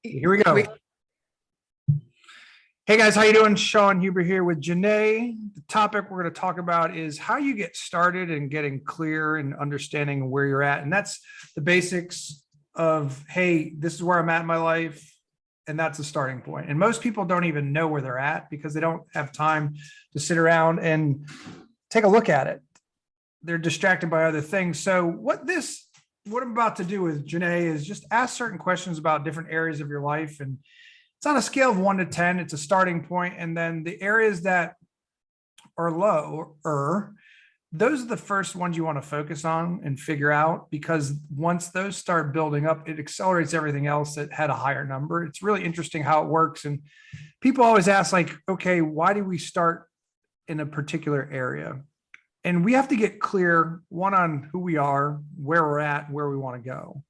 Here we go. Hey guys, how you doing? Sean Huber here with Janae. The topic we're going to talk about is how you get started and getting clear and understanding where you're at. And that's the basics of, hey, this is where I'm at in my life. And that's a starting point. And most people don't even know where they're at because they don't have time to sit around and take a look at it. They're distracted by other things. So what I'm about to do with Janae is just ask certain questions about different areas of your life. And it's on a scale of 1 to 10. It's a starting point. And then the areas that are lower, those are the first ones you want to focus on and figure out, because once those start building up, it accelerates everything else that had a higher number. It's really interesting how it works. And people always ask, like, okay, why do we start in a particular area? And we have to get clear, one, on who we are, where we're at, where we want to go.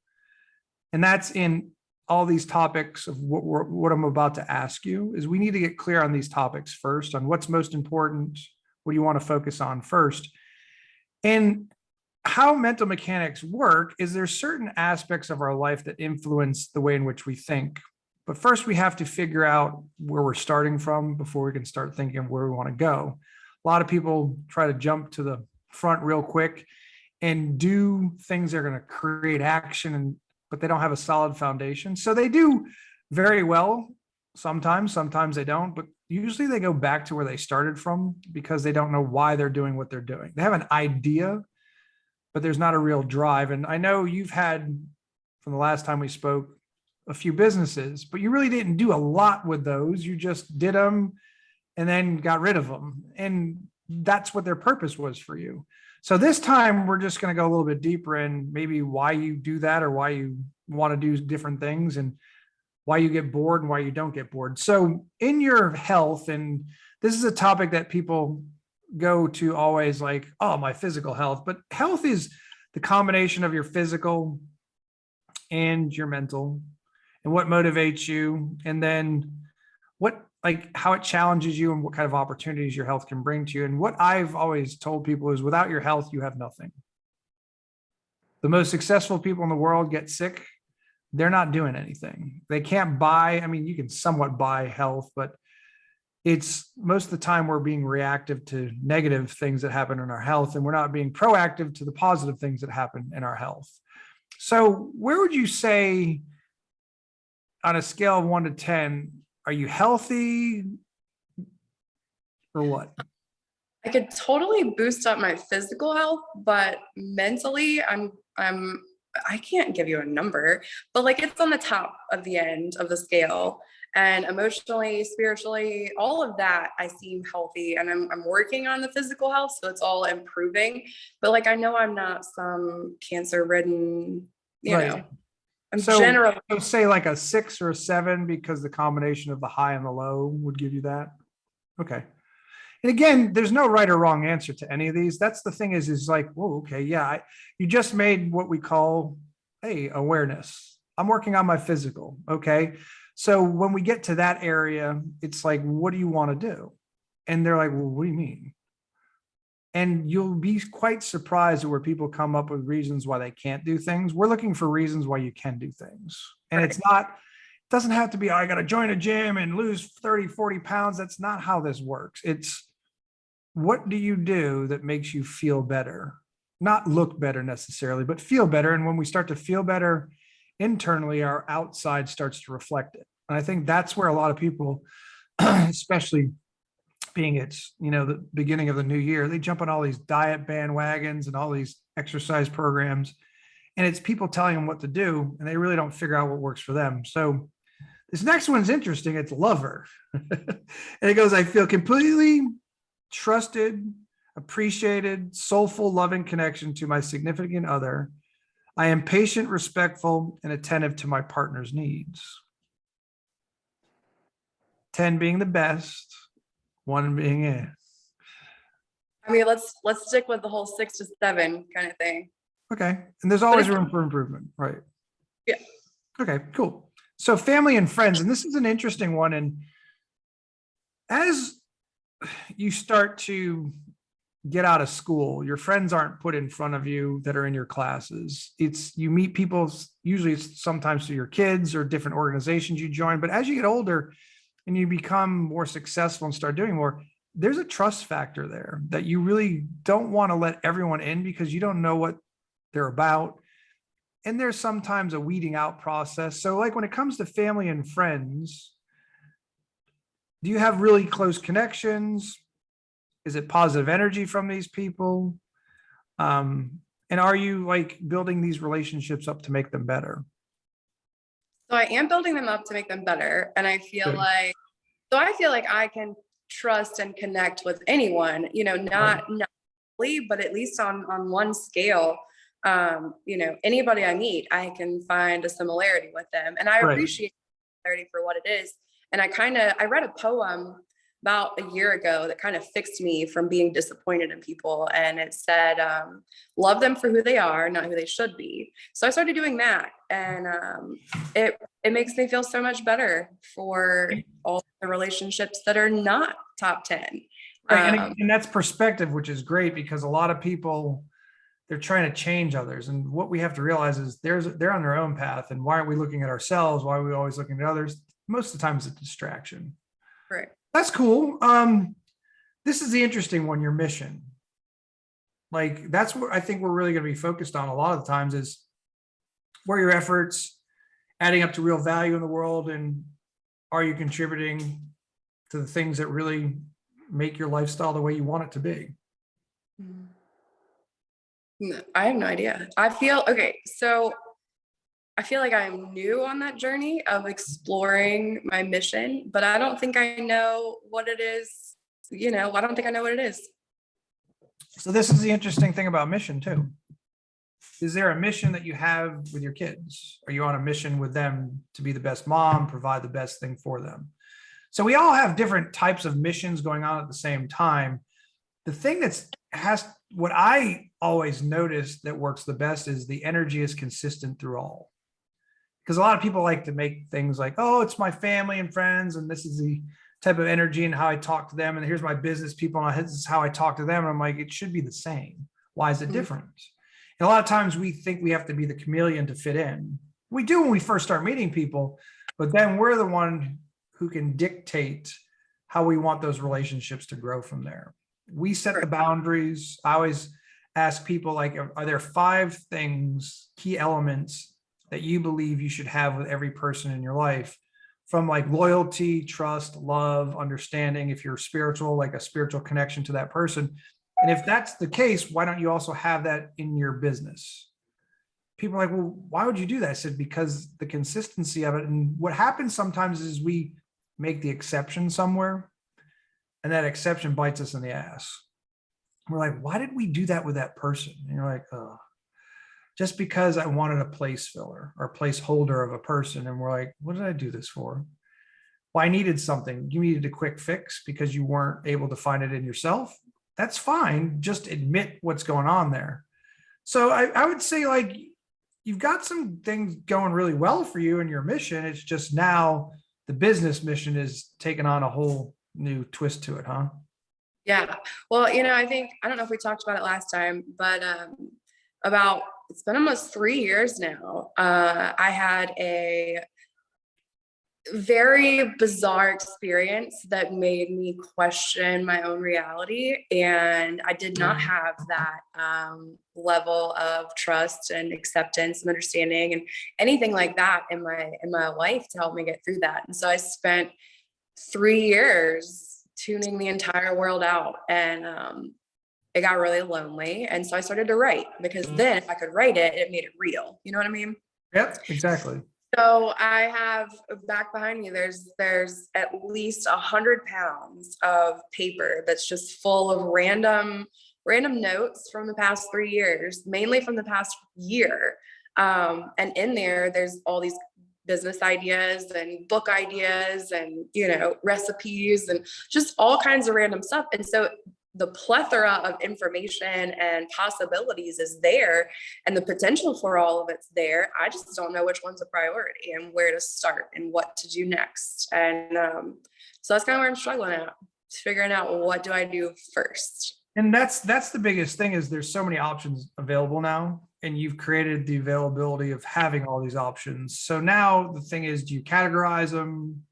And that's in all these topics of what I'm about to ask you. Is we need to get clear on these topics first, on what's most important, what do you want to focus on first. And how mental mechanics work is there's certain aspects of our life that influence the way in which we think. But first we have to figure out where we're starting from before we can start thinking of where we want to go. A lot of people try to jump to the front real quick and do things that are going to create action, but they don't have a solid foundation. So they do very well sometimes they don't, but usually they go back to where they started from because they don't know why they're doing what they're doing. They have an idea, but there's not a real drive. And I know you've had, from the last time we spoke, a few businesses, but you really didn't do a lot with those. You just did them and then got rid of them. And that's what their purpose was for you. So this time we're just going to go a little bit deeper in maybe why you do that, or why you want to do different things, and why you get bored and why you don't get bored. So in your health, and this is a topic that people go to always, like, oh, my physical health, but health is the combination of your physical and your mental, and what motivates you, and then how it challenges you, and what kind of opportunities your health can bring to you. And what I've always told people is, without your health, you have nothing. The most successful people in the world get sick. They're not doing anything. They can't buy. I mean, you can somewhat buy health, but it's most of the time we're being reactive to negative things that happen in our health, and we're not being proactive to the positive things that happen in our health. So where would you say, on a scale of 1 to 10, are you healthy or what? I could totally boost up my physical health, but mentally I can't give you a number, but like it's on the top of the end of the scale. And emotionally, spiritually, all of that, I seem healthy, and I'm working on the physical health, so it's all improving. But like, I know I'm not some cancer-ridden, Right. I'm So generally. I would say like a 6 or a 7, because the combination of the high and the low would give you that. Okay. And again, there's no right or wrong answer to any of these. That's the thing is like, whoa, okay, yeah, you just made what we call, hey, awareness. I'm working on my physical. Okay. So when we get to that area, it's like, what do you want to do? And they're like, well, what do you mean? And you'll be quite surprised at where people come up with reasons why they can't do things. We're looking for reasons why you can do things. And Right. it's not, it doesn't have to be, oh, I got to join a gym and lose 30, 40 pounds. That's not how this works. It's, what do you do that makes you feel better? Not look better necessarily, but feel better. And when we start to feel better internally, our outside starts to reflect it. And I think that's where a lot of people, especially being it's, the beginning of the new year, they jump on all these diet bandwagons and all these exercise programs. And it's people telling them what to do, and they really don't figure out what works for them. So this next one's interesting. It's lover. And it goes, I feel completely trusted, appreciated, soulful, loving connection to my significant other. I am patient, respectful, and attentive to my partner's needs. 10 being the best, 1 being it. I mean, let's stick with the whole 6 to 7 kind of thing. Okay. And there's always room for improvement, right? Yeah. Okay, cool. So family and friends, and this is an interesting one. And as you start to get out of school. Your friends aren't put in front of you that are in your classes. It's you meet people, usually it's sometimes through your kids or different organizations you join. But as you get older and you become more successful and start doing more, there's a trust factor there that you really don't want to let everyone in because you don't know what they're about. And there's sometimes a weeding out process. So like when it comes to family and friends, do you have really close connections? Is it positive energy from these people? And are you like building these relationships up to make them better? So I am building them up to make them better. And I feel Good. like, so I feel like I can trust and connect with anyone, Right. not really, but at least on one scale. Anybody I meet, I can find a similarity with them. And I Right. appreciate similarity for what it is. And I read a poem about a year ago that kind of fixed me from being disappointed in people. And it said, love them for who they are, not who they should be. So I started doing that. And it makes me feel so much better for all the relationships that are not top 10. Right. Um, And that's perspective, which is great because a lot of people, they're trying to change others. And what we have to realize is they're on their own path. And why aren't we looking at ourselves? Why are we always looking at others? Most of the time it's a distraction. right. That's cool. This is the interesting one, your mission. Like that's what I think we're really going to be focused on a lot of the times is where your efforts adding up to real value in the world and are you contributing to the things that really make your lifestyle the way you want it to be? No, I have no idea. I feel okay. So I feel like I'm new on that journey of exploring my mission, but I don't think I know what it is. I don't think I know what it is. So this is the interesting thing about mission too. Is there a mission that you have with your kids? Are you on a mission with them to be the best mom, provide the best thing for them? So we all have different types of missions going on at the same time. The thing what I always notice that works the best is the energy is consistent through all. Because a lot of people like to make things like, oh, it's my family and friends, and this is the type of energy and how I talk to them. And here's my business people, and this is how I talk to them. And I'm like, it should be the same. Why is it Mhm. different? And a lot of times we think we have to be the chameleon to fit in. We do when we first start meeting people, but then we're the one who can dictate how we want those relationships to grow from there. We set the Right. boundaries. I always ask people like, are there 5 things, key elements that you believe you should have with every person in your life, from like loyalty, trust, love, understanding, if you're spiritual, like a spiritual connection to that person. And if that's the case, why don't you also have that in your business? People are like, well, why would you do that? I said, because the consistency of it. And what happens sometimes is we make the exception somewhere, and that exception bites us in the ass. We're like, why did we do that with that person? And you're like, oh, just because I wanted a place filler or placeholder of a person. And we're like, what did I do this for? Well, I needed something. You needed a quick fix because you weren't able to find it in yourself. That's fine. Just admit what's going on there. So I would say like you've got some things going really well for you in your mission. It's just now the business mission is taking on a whole new twist to it, huh? Yeah. Well, I don't know if we talked about it last time, but about it's been almost 3 years now. I had a very bizarre experience that made me question my own reality, and I did not have that level of trust and acceptance and understanding and anything like that in my life to help me get through that. And so I spent 3 years tuning the entire world out, and it got really lonely. And so I started to write, because then if I could write it, it made it real. You know what I mean? Yep, exactly. So I have back behind me, there's at least 100 pounds of paper that's just full of random notes from the past 3 years, mainly from the past year. And in there's all these business ideas and book ideas and recipes and just all kinds of random stuff. And so the plethora of information and possibilities is there, and the potential for all of it's there. I just don't know which one's a priority and where to start and what to do next. And so that's kind of where I'm struggling at, figuring out what do I do first. And that's the biggest thing is there's so many options available now, and you've created the availability of having all these options. So now the thing is, do you categorize them?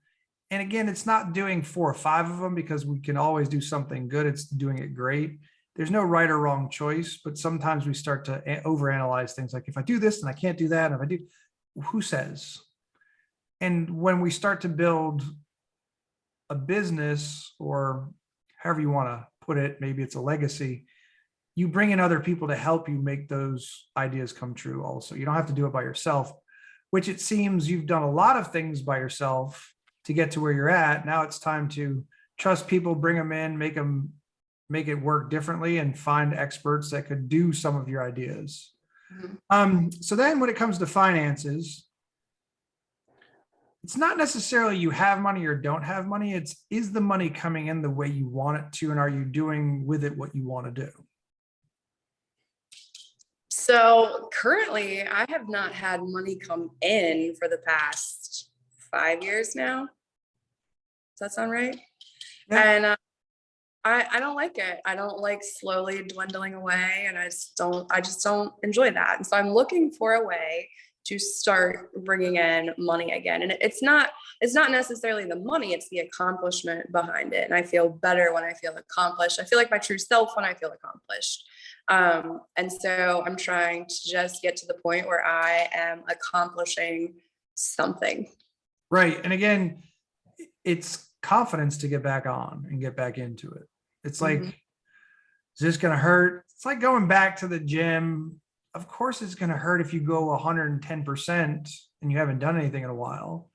And again, it's not doing 4 or 5 of them because we can always do something good. It's doing it great. There's no right or wrong choice, but sometimes we start to overanalyze things like if I do this and I can't do that, and if I do, who says? And when we start to build a business or however you want to put it, maybe it's a legacy, you bring in other people to help you make those ideas come true also. You don't have to do it by yourself, which it seems you've done a lot of things by yourself to get to where you're at. Now it's time to trust people, bring them in, make it work differently, and find experts that could do some of your ideas. So then when it comes to finances, it's not necessarily you have money or don't have money. It's, is the money coming in the way you want it to, and are you doing with it what you want to do? So currently, I have not had money come in for the past 5 years now. Does that sound right? Yeah. And I don't like it. I don't like slowly dwindling away, and I just don't enjoy that. And so I'm looking for a way to start bringing in money again. And it's not necessarily the money, it's the accomplishment behind it. And I feel better when I feel accomplished. I feel like my true self when I feel accomplished. And so I'm trying to just get to the point where I am accomplishing something. Right. And again, it's confidence to get back on and get back into it. It's like, is this going to hurt? It's like going back to the gym. Of course, it's going to hurt if you go 110% and you haven't done anything in a while.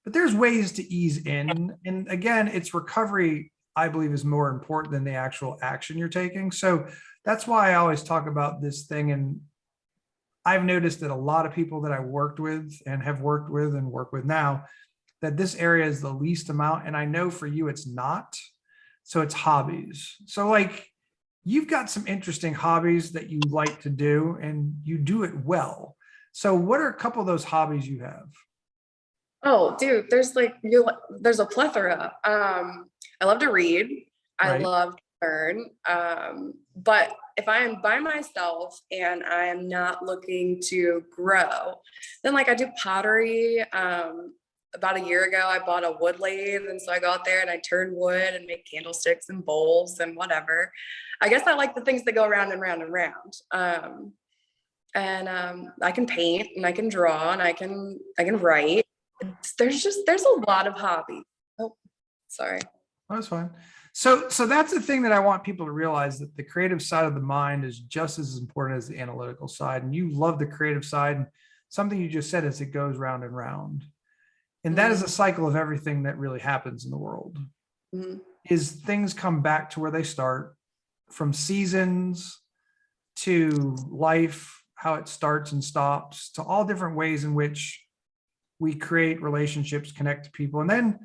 But there's ways to ease in. And again, it's recovery, I believe, is more important than the actual action you're taking. So that's why I always talk about this thing. And I've noticed that a lot of people that I worked with and have worked with and work with now, that this area is the least amount. And I know for you, it's not. So it's hobbies. So like, you've got some interesting hobbies that you like to do and you do it well. So what are a couple of those hobbies you have? Oh, dude, there's a plethora. I love to read. I Right. love to learn. But if I am by myself and I am not looking to grow, then like I do pottery. About a year ago, I bought a wood lathe, and so I go out there and I turn wood and make candlesticks and bowls and whatever. I guess I like the things that go around and round and round. I can paint and I can draw and I can write. There's a lot of hobbies. Oh, sorry. That's fine. So that's the thing that I want people to realize, that the creative side of the mind is just as important as the analytical side. And you love the creative side. And something you just said is it goes round and round. And that is a cycle of everything that really happens in the world. Is things come back to where they start, from seasons to life, how it starts and stops, to all different ways in which we create relationships, connect to people. And then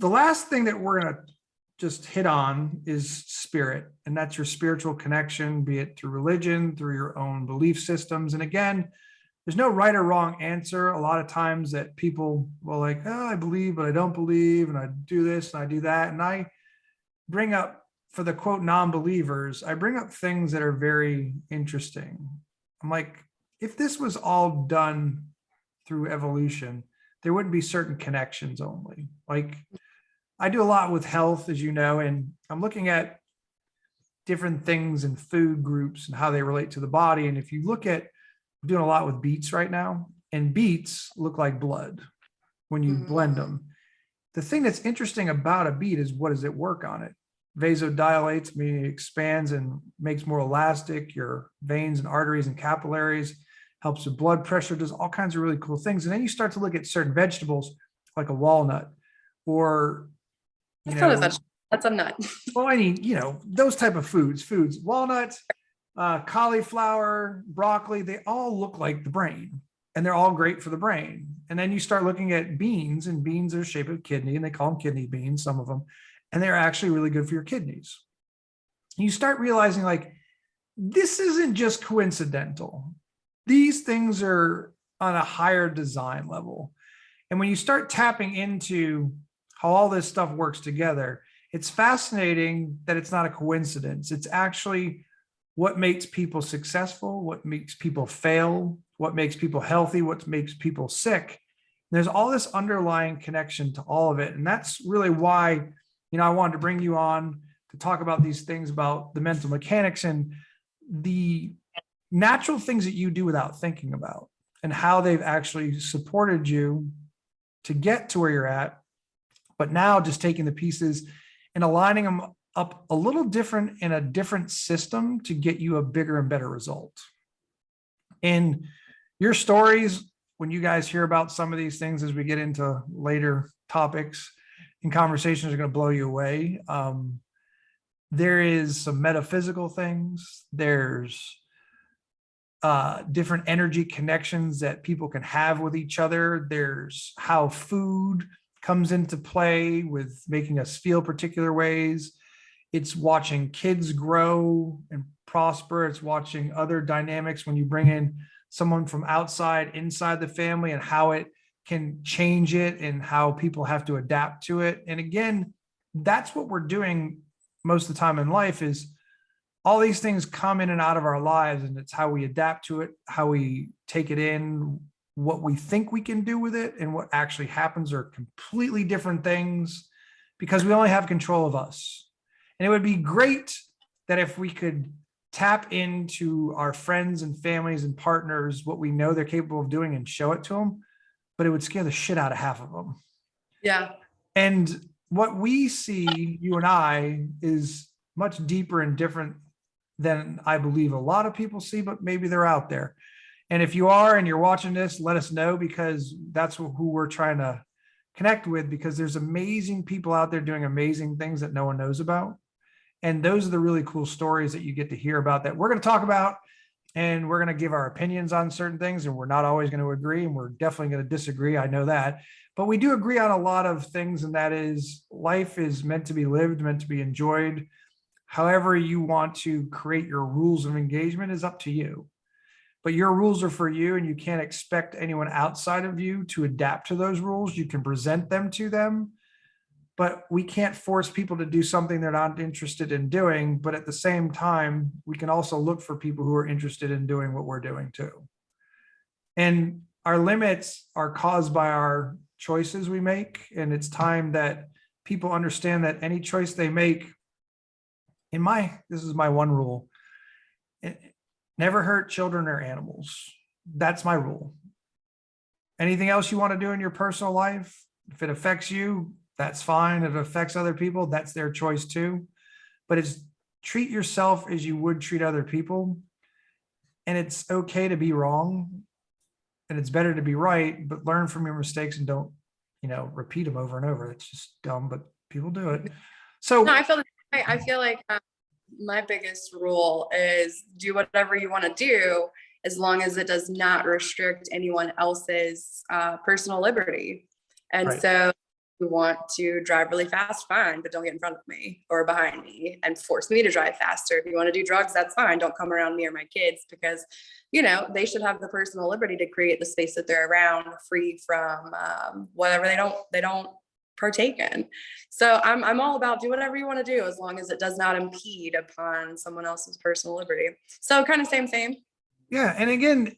the last thing that we're going to just hit on is spirit. And that's your spiritual connection, be it through religion, through your own belief systems. And again, there's no right or wrong answer. A lot of times that people will like, oh, I believe, but I don't believe, and I do this and I do that. And I bring up, for the quote non-believers, I bring up things that are very interesting. I'm like, if this was all done through evolution, there wouldn't be certain connections only. Like, I do a lot with health, as you know, and I'm looking at different things in food groups and how they relate to the body. And if you look at, I'm doing a lot with beets right now, and beets look like blood when you blend them. The thing that's interesting about a beet is, what does it work on it? Vasodilates, meaning it expands and makes more elastic your veins and arteries and capillaries, helps with blood pressure, does all kinds of really cool things. And then you start to look at certain vegetables like a walnut, or, That's not a vegetable. That's a nut. well, I mean, those type of foods, walnuts, cauliflower, broccoli, they all look like the brain, and they're all great for the brain. And then you start looking at beans, and beans are shaped of kidney, and they call them kidney beans, some of them, and they're actually really good for your kidneys. You start realizing, like, this isn't just coincidental. These things are on a higher design level. And when you start tapping into how all this stuff works together, it's fascinating that it's not a coincidence. It's actually what makes people successful, what makes people fail, what makes people healthy, what makes people sick. There's all this underlying connection to all of it. And that's really why, I wanted to bring you on to talk about these things about the mental mechanics and the natural things that you do without thinking about, and how they've actually supported you to get to where you're at. But now just taking the pieces and aligning them up a little different in a different system to get you a bigger and better result. And your stories, when you guys hear about some of these things as we get into later topics and conversations, are going to blow you away. There is some metaphysical things. There's different energy connections that people can have with each other. There's how food comes into play with making us feel particular ways. It's watching kids grow and prosper. It's watching other dynamics when you bring in someone from outside, inside the family, and how it can change it and how people have to adapt to it. And again, that's what we're doing most of the time in life, is all these things come in and out of our lives, and it's how we adapt to it, how we take it in, what we think we can do with it, and what actually happens are completely different things, because we only have control of us. And it would be great that if we could tap into our friends and families and partners, what we know they're capable of doing, and show it to them, but it would scare the shit out of half of them. Yeah. And what we see, you and I, is much deeper and different than I believe a lot of people see, but maybe they're out there. And if you are and you're watching this, let us know, because that's who we're trying to connect with, because there's amazing people out there doing amazing things that no one knows about. And those are the really cool stories that you get to hear about, that we're going to talk about, and we're going to give our opinions on certain things, and we're not always going to agree, and we're definitely going to disagree. I know that, but we do agree on a lot of things. And that is, life is meant to be lived, meant to be enjoyed. However you want to create your rules of engagement is up to you, but your rules are for you, and you can't expect anyone outside of you to adapt to those rules. You can present them to them, but we can't force people to do something they're not interested in doing. But at the same time, we can also look for people who are interested in doing what we're doing too. And our limits are caused by our choices we make. And it's time that people understand that any choice they make, this is my one rule: never hurt children or animals. That's my rule. Anything else you want to do in your personal life, if it affects you, that's fine. If it affects other people, that's their choice too. But it's treat yourself as you would treat other people. And it's okay to be wrong, and it's better to be right, but learn from your mistakes and don't, repeat them over and over. It's just dumb, but people do it. So No, I feel like my biggest rule is do whatever you want to do, as long as it does not restrict anyone else's personal liberty. And right. So you want to drive really fast, fine, but don't get in front of me or behind me and force me to drive faster. If you want to do drugs, that's fine. Don't come around me or my kids, because, they should have the personal liberty to create the space that they're around, free from whatever they don't partake in. So I'm all about do whatever you want to do, as long as it does not impede upon someone else's personal liberty. So kind of same. Yeah. And again,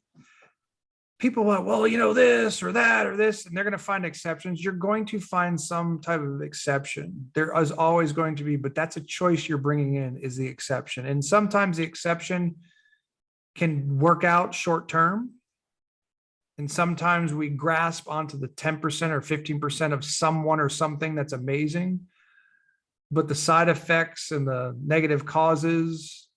people are, well, this or that or this, and they're going to find exceptions. You're going to find some type of exception. There is always going to be, but that's a choice you're bringing in, is the exception. And sometimes the exception can work out short term. And sometimes we grasp onto the 10% or 15% of someone or something that's amazing, but the side effects and the negative causes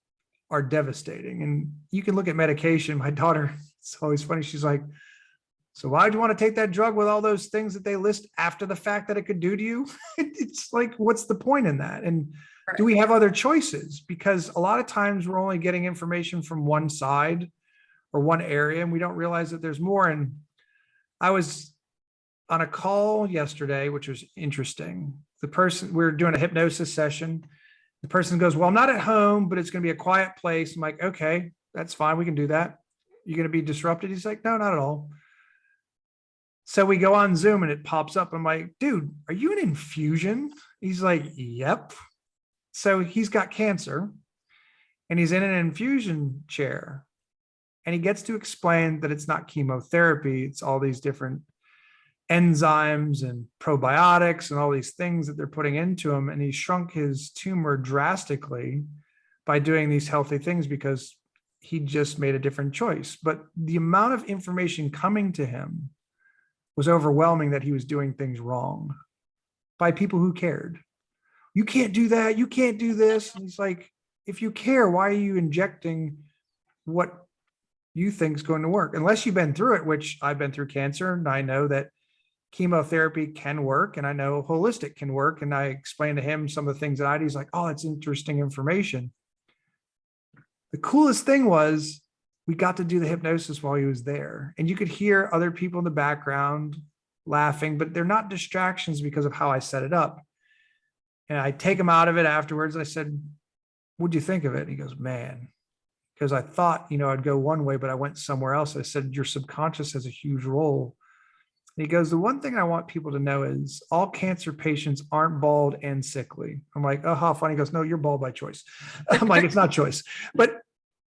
are devastating. And you can look at medication. My daughter, it's always funny. She's like, so why'd you want to take that drug with all those things that they list after the fact that it could do to you? It's like, what's the point in that? And do we have other choices? Because a lot of times we're only getting information from one side or one area, and we don't realize that there's more. And I was on a call yesterday, which was interesting. We were doing a hypnosis session. The person goes, well, I'm not at home, but it's going to be a quiet place. I'm like, okay, that's fine. We can do that. You're going to be disrupted? He's like, no, not at all. So we go on Zoom and it pops up. I'm like, dude, are you an infusion? He's like, yep. So he's got cancer and he's in an infusion chair. And he gets to explain that it's not chemotherapy, it's all these different enzymes and probiotics and all these things that they're putting into him. And he shrunk his tumor drastically by doing these healthy things because he just made a different choice. But the amount of information coming to him was overwhelming that he was doing things wrong by people who cared. You can't do that. You can't do this. And he's like, if you care, why are you injecting what you think is going to work? Unless you've been through it, which I've been through cancer, and I know that chemotherapy can work, and I know holistic can work. And I explained to him some of the things that I do. He's like, oh, that's interesting information. The coolest thing was we got to do the hypnosis while he was there, and you could hear other people in the background laughing, but they're not distractions because of how I set it up. And I take him out of it afterwards. I said, what'd you think of it? And he goes, man, because I thought, I'd go one way, but I went somewhere else. I said, your subconscious has a huge role. And he goes, the one thing I want people to know is all cancer patients aren't bald and sickly. I'm like, oh, how funny. He goes, no, you're bald by choice. I'm like, it's not choice, but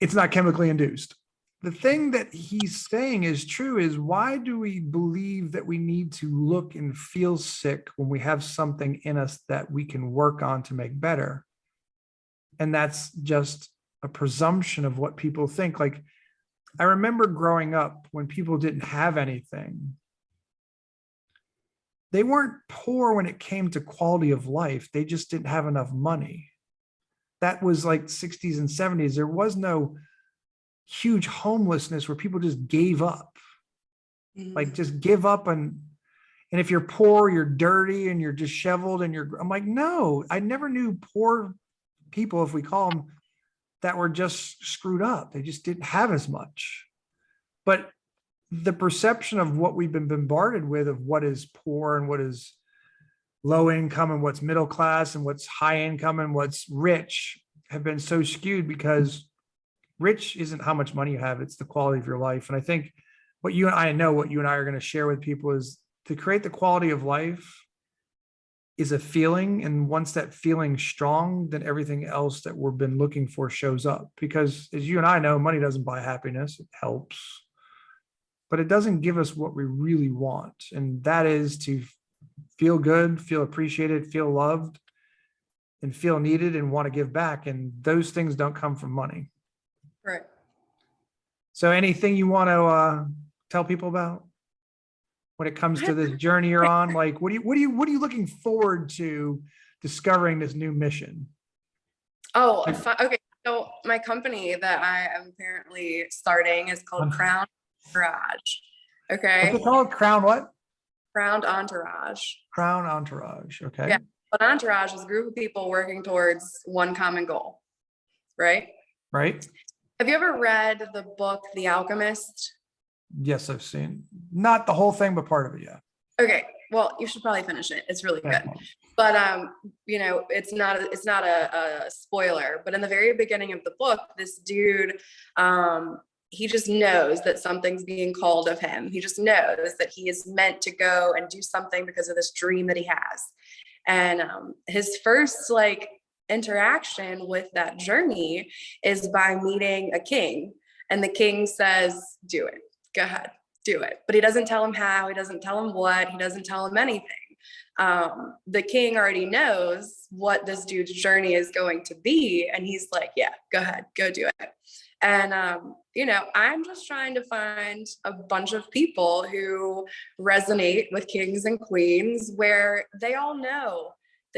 it's not chemically induced. The thing that he's saying is true is, why do we believe that we need to look and feel sick when we have something in us that we can work on to make better? And that's just a presumption of what people think. Like, I remember growing up when people didn't have anything. They weren't poor when it came to quality of life. They just didn't have enough money. That was like 60s and 70s. There was no huge homelessness where people just gave up. Like, just give up. And if you're poor, you're dirty and you're disheveled and I'm like, no, I never knew poor people, if we call them, that were just screwed up. They just didn't have as much. But the perception of what we've been bombarded with, of what is poor and what is low income and what's middle class and what's high income and what's rich, have been so skewed, because rich isn't how much money you have, it's the quality of your life. And I think what you and I are going to share with people is, to create the quality of life is a feeling. And once that feeling's strong, then everything else that we've been looking for shows up. Because as you and I know, money doesn't buy happiness. It helps, but it doesn't give us what we really want. And that is to feel good, feel appreciated, feel loved, and feel needed, and want to give back. And those things don't come from money. Right. So anything you want to tell people about when it comes to this journey you're on? Like, what are you looking forward to discovering this new mission? Oh, okay. So my company that I am currently starting is called Crown Entourage. Okay. What's it called? Crown what? Crown Entourage. Crown Entourage. Okay. Yeah. An entourage is a group of people working towards one common goal. Right? Right. Have you ever read the book, The Alchemist? Yes, I've seen, not the whole thing, but part of it. Yeah. Okay. Well, you should probably finish it. It's really good. But it's not a spoiler, but in the very beginning of the book, this dude, he just knows that something's being called of him. He just knows that he is meant to go and do something because of this dream that he has. And his first interaction with that journey is by meeting a king. And the king says, do it. Go ahead, do it. But he doesn't tell him how, he doesn't tell him what, he doesn't tell him anything. The king already knows what this dude's journey is going to be. And he's like, yeah, go ahead, go do it. And, I'm just trying to find a bunch of people who resonate with kings and queens, where they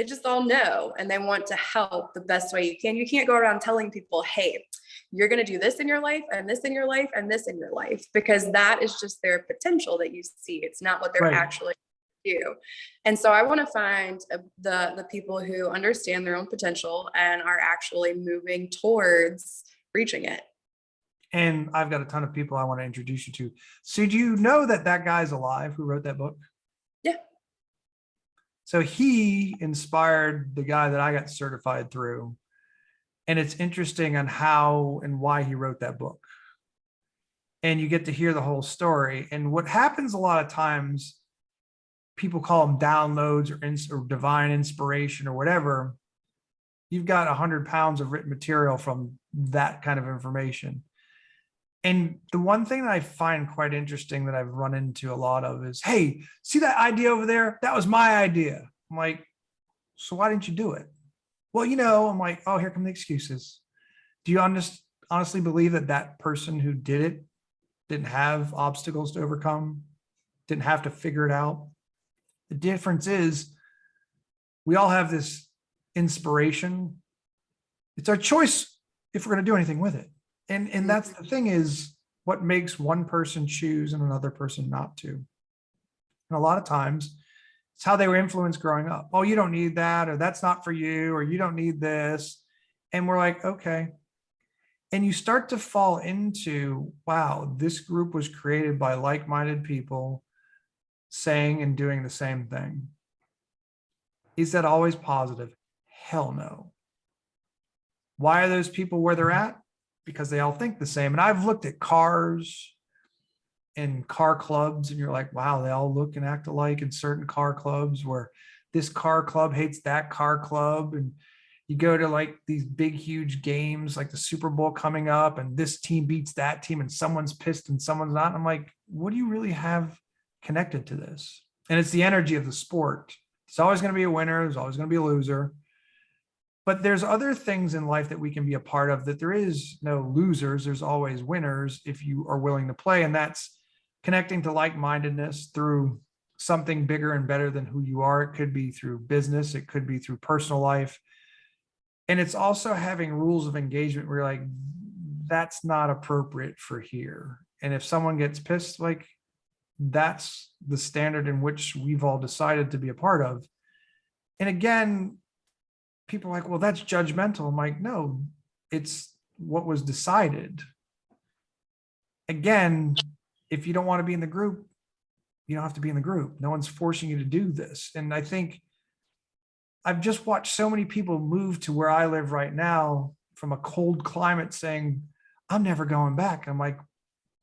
just all know, and they want to help the best way you can. You can't go around telling people, hey, you're going to do this in your life and this in your life and this in your life, because that is just their potential that you see. It's not what they're actually do. And so I want to find the people who understand their own potential and are actually moving towards reaching it. And I've got a ton of people I want to introduce you to. So do you know that guy's alive who wrote that book? Yeah. So he inspired the guy that I got certified through. And it's interesting on how and why he wrote that book. and you get to hear the whole story. And what happens a lot of times, people call them downloads or divine inspiration or whatever. You've got 100 pounds of written material from that kind of information. And the one thing that I find quite interesting that I've run into a lot of is, hey, see that idea over there? That was my idea. I'm like, so why didn't you do it? Well, I'm like, oh, here come the excuses. Do you honestly believe that that person who did it didn't have obstacles to overcome, didn't have to figure it out? The difference is we all have this inspiration. It's our choice if we're going to do anything with it. And that's the thing, is what makes one person choose and another person not to. And a lot of times it's how they were influenced growing up. Oh, you don't need that, or that's not for you, or you don't need this. And we're like, okay. And you start to fall into, wow, this group was created by like-minded people saying and doing the same thing. Is that always positive? Hell no. Why are those people where they're at? Because they all think the same. And I've looked at cars and car clubs, and you're like, wow, they all look and act alike in certain car clubs, where this car club hates that car club. And you go to like these big, huge games like the Super Bowl coming up, and this team beats that team, and someone's pissed and someone's not. I'm like, what do you really have connected to this? And it's the energy of the sport. It's always going to be a winner. There's always going to be a loser. But there's other things in life that we can be a part of, that there is no losers. There's always winners if you are willing to play. And that's connecting to like-mindedness through something bigger and better than who you are. It could be through business. It could be through personal life. And it's also having rules of engagement where you're like, that's not appropriate for here. And if someone gets pissed, like, that's the standard in which we've all decided to be a part of. And again, people are like, well, that's judgmental. I'm like, no, it's what was decided. Again, if you don't want to be in the group, you don't have to be in the group. No one's forcing you to do this. And I think I've just watched so many people move to where I live right now from a cold climate saying, I'm never going back. I'm like,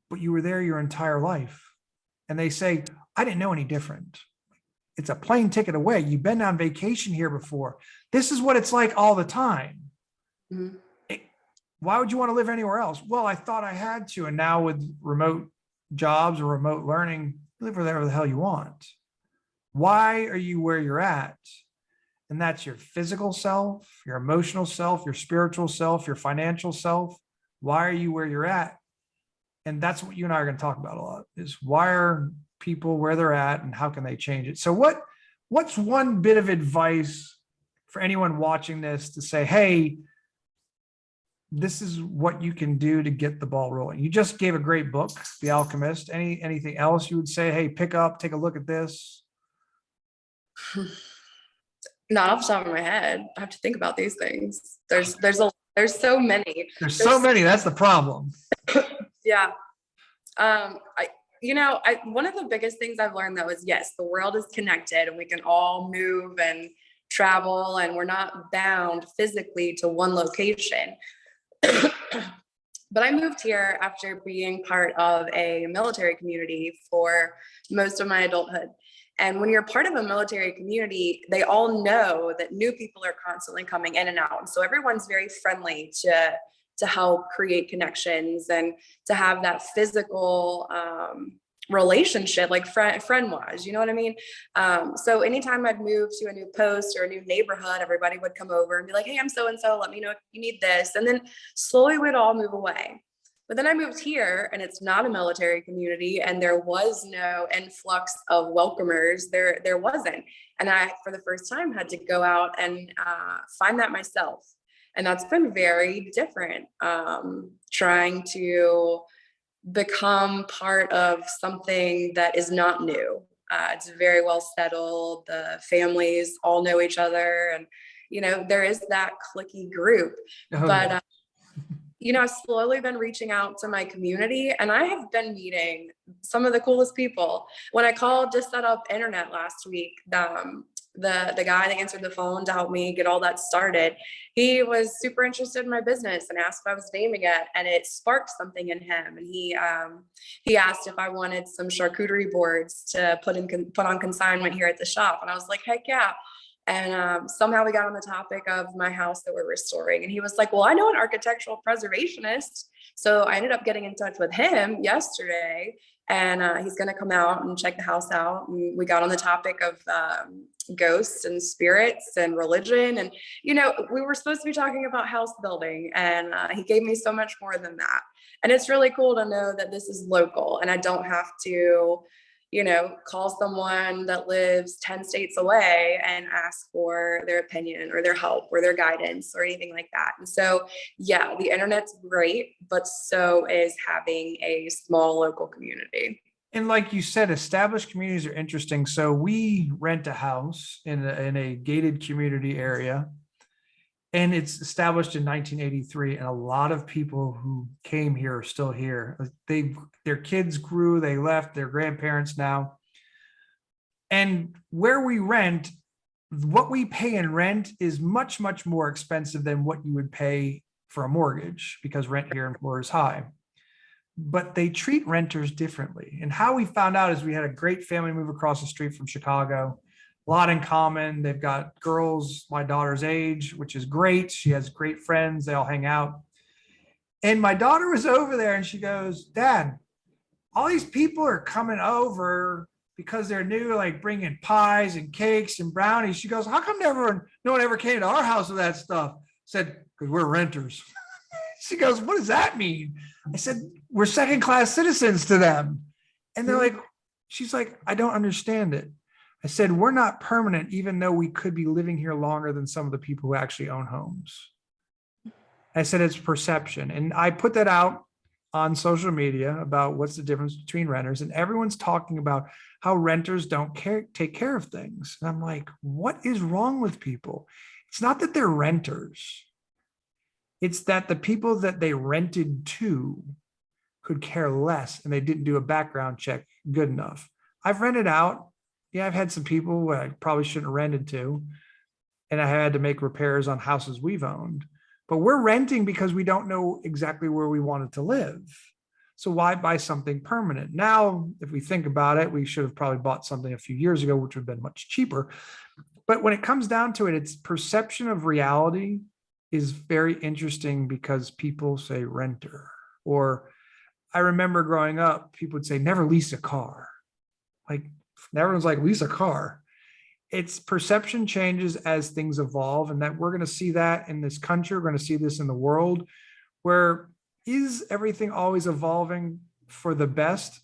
but you were there your entire life. And they say, I didn't know any different. It's a plane ticket away. You've been on vacation here before. This is what it's like all the time. Mm-hmm. Why would you want to live anywhere else? Well, I thought I had to. And now with remote jobs or remote learning, live wherever the hell you want. Why are you where you're at? And that's your physical self, your emotional self, your spiritual self, your financial self. Why are you where you're at? And that's what you and I are going to talk about a lot, is why are people where they're at and how can they change it? So what's one bit of advice for anyone watching this to say, hey, this is what you can do to get the ball rolling? You just gave a great book, The Alchemist. Anything else you would say, hey, pick up, take a look at this? Not off the top of my head. I have to think about these things. There's so many. There's so many. That's the problem. Yeah. One of the biggest things I've learned though is, yes, the world is connected and we can all move and travel and we're not bound physically to one location. But I moved here after being part of a military community for most of my adulthood. And when you're part of a military community, they all know that new people are constantly coming in and out. And so everyone's very friendly to help create connections and to have that physical relationship, like friend wise, you know what I mean? So anytime I'd move to a new post or a new neighborhood, everybody would come over and be like, hey, I'm so-and-so, let me know if you need this. And then slowly we'd all move away. But then I moved here and it's not a military community and there was no influx of welcomers. There wasn't. And I, for the first time, had to go out and find that myself. And that's been very different, trying to become part of something that is not new. It's very well settled. The families all know each other. And, there is that cliquey group. But I've slowly been reaching out to my community and I have been meeting some of the coolest people. When I called to set up internet last week, the guy that answered the phone to help me get all that started, he was super interested in my business and asked if I was naming it, and it sparked something in him. And he asked if I wanted some charcuterie boards to put on consignment here at the shop, and I was like, heck yeah. And somehow we got on the topic of my house that we're restoring. And he was like, well, I know an architectural preservationist. So I ended up getting in touch with him yesterday, and he's going to come out and check the house out. And we got on the topic of ghosts and spirits and religion. And, we were supposed to be talking about house building, and he gave me so much more than that. And it's really cool to know that this is local and I don't have to call someone that lives 10 states away and ask for their opinion or their help or their guidance or anything like that. And so, yeah, the internet's great, but so is having a small local community. And like you said, established communities are interesting. So we rent a house in a gated community area, and it's established in 1983. And a lot of people who came here are still here. Their kids grew, they left, their grandparents now. And where we rent, what we pay in rent is much, much more expensive than what you would pay for a mortgage, because rent here in Florida is high. But they treat renters differently. And how we found out is we had a great family move across the street from Chicago. A lot in common. They've got girls my daughter's age, which is great. She has great friends. They all hang out. And my daughter was over there and she goes, Dad, all these people are coming over because they're new, like bringing pies and cakes and brownies. She goes, how come no one ever came to our house with that stuff? I said, because we're renters. She goes, what does that mean? I said, we're second-class citizens to them. And they're like, she's like, I don't understand it. I said, we're not permanent, even though we could be living here longer than some of the people who actually own homes. I said, it's perception. And I put that out on social media about what's the difference between renters, and everyone's talking about how renters don't take care of things. And I'm like, what is wrong with people? It's not that they're renters. It's that the people that they rented to could care less, and they didn't do a background check good enough. I've rented out. Yeah, I've had some people who I probably shouldn't have rented to, and I had to make repairs on houses we've owned. But we're renting because we don't know exactly where we wanted to live. So why buy something permanent? Now, if we think about it, we should have probably bought something a few years ago, which would have been much cheaper. But when it comes down to it, it's perception of reality is very interesting, because people say renter. Or I remember growing up, people would say, never lease a car. Like, everyone's like, lease a car. It's perception changes as things evolve, and that we're going to see that in this country. We're going to see this in the world. Where is everything always evolving for the best?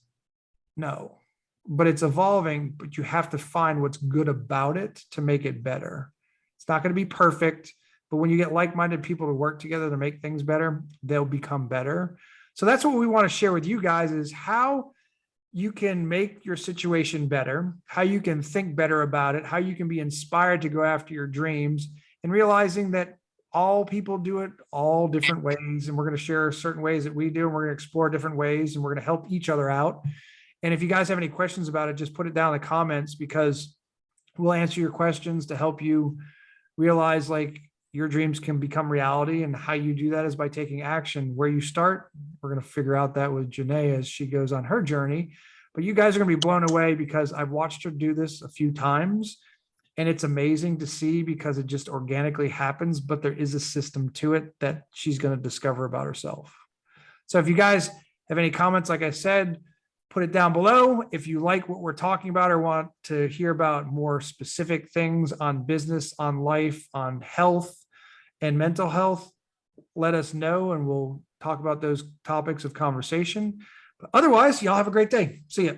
No, but it's evolving, but you have to find what's good about it to make it better. It's not going to be perfect, but when you get like-minded people to work together to make things better, they'll become better. So that's what we want to share with you guys, is how you can make your situation better, how you can think better about it, how you can be inspired to go after your dreams, and realizing that all people do it all different ways. And we're going to share certain ways that we do, and we're going to explore different ways, and we're going to help each other out. And if you guys have any questions about it, just put it down in the comments, because we'll answer your questions to help you realize like your dreams can become reality. And how you do that is by taking action. Where you start, we're going to figure out that with Janae as she goes on her journey. But you guys are going to be blown away, because I've watched her do this a few times, and it's amazing to see, because it just organically happens. But there is a system to it that she's going to discover about herself. So if you guys have any comments, like I said, put it down below. If you like what we're talking about or want to hear about more specific things on business, on life, on health and mental health, let us know, and we'll talk about those topics of conversation. But otherwise, y'all have a great day. See ya.